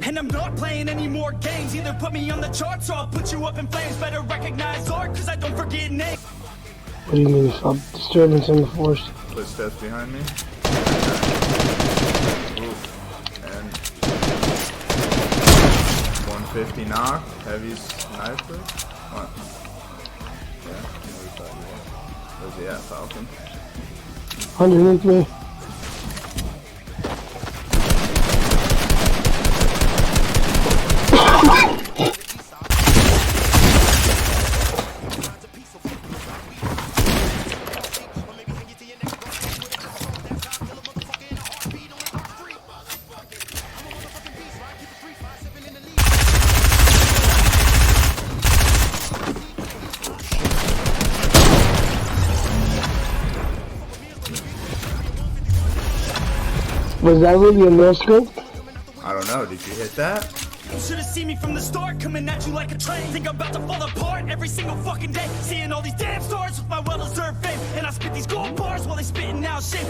And I'm not playing any more games. Either put me on the charts or I'll put you up in flames. Better recognize art, cause I don't forget names. What do you mean stop disturbance in the force? Footsteps behind me. Oof. And 150 knock. Heavy sniper. What? Yeah, where's he at, Falcon? Underneath me. Was that really a no scope? I don't know, did you hit that? You should've seen me from the start, coming at you like a train. Think I'm about to fall apart every single fucking day. Seeing all these damn stars with my well-deserved fame. And I spit these gold bars while they spitting out shame.